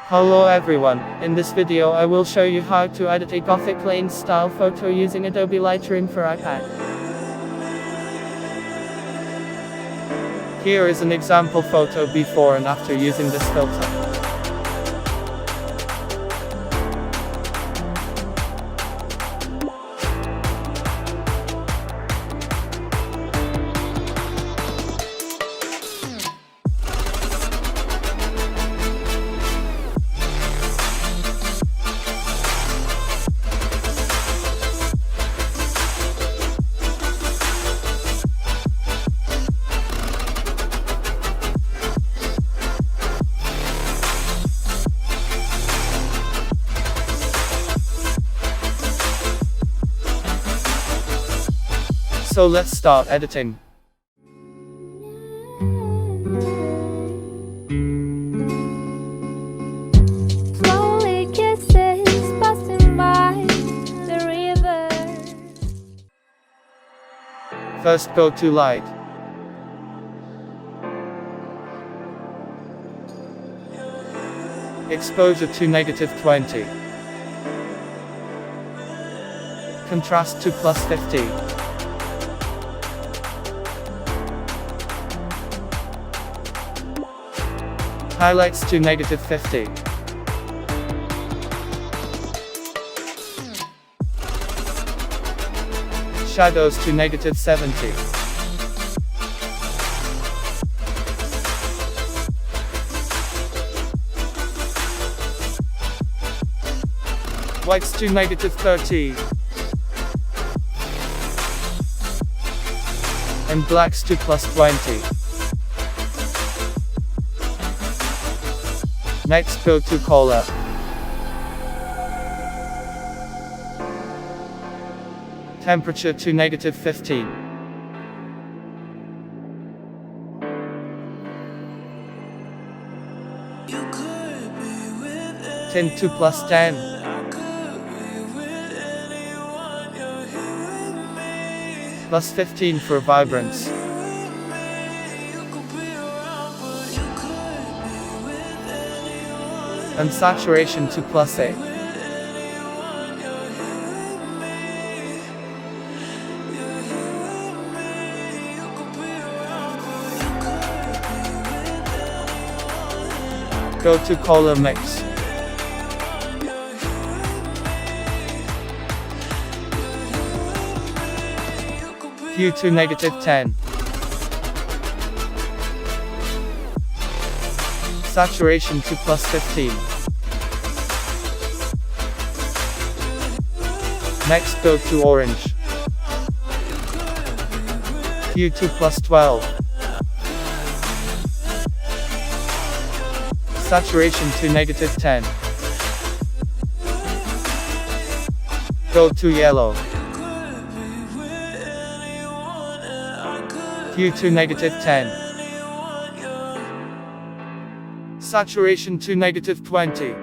Hello everyone, in this video I will show you how to edit a Gothic Lanes style photo using Adobe Lightroom for iPad. Here is an example photo before and after using this filter. So let's start editing. Slowly kisses passing by the river. First go to light. Exposure to -20. Contrast to +50. Highlights to -50. Shadows to -70. Whites to -30. And blacks to +20. Next go to color. Temperature to -15. Tint to +10. +15 for vibrance. And saturation to +8. Go to color mix. Hue to -10. Saturation to +15. Next go to orange. Hue to +12. Saturation to -10. Go to yellow. Hue to -10. Saturation to -20.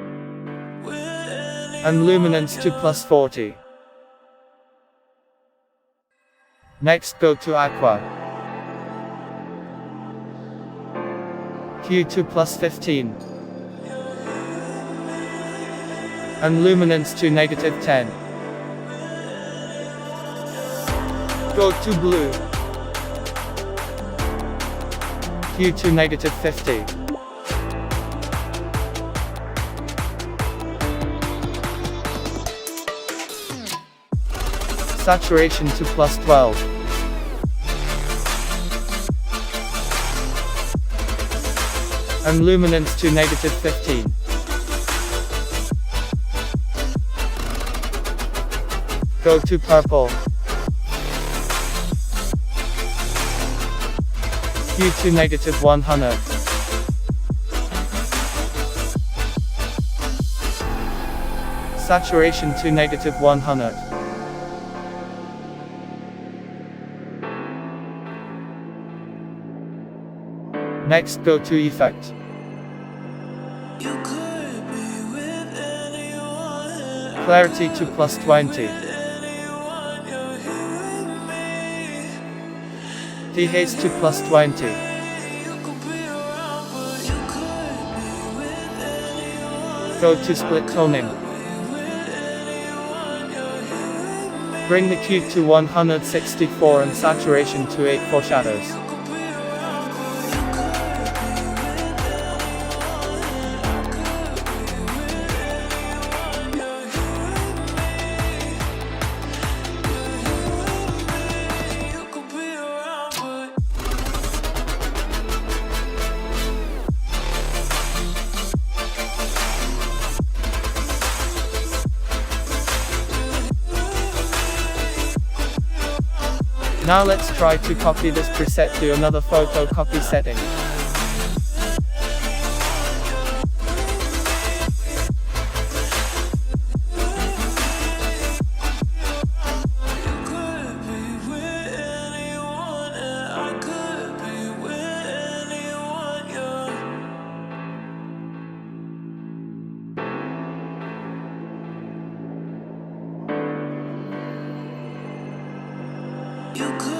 And luminance to +40. Next go to aqua. Hue to +15. And luminance to -10. Go to blue. Hue to -50. Saturation to +12. And luminance to -15. Go to purple. Hue to -100. Saturation to -100. Next go to effect. Clarity to +20. Dehaze to +20. Go to split toning. Bring the cube to 164 and saturation to 8 for shadows. Now let's try to copy this preset to another photo copy setting. You could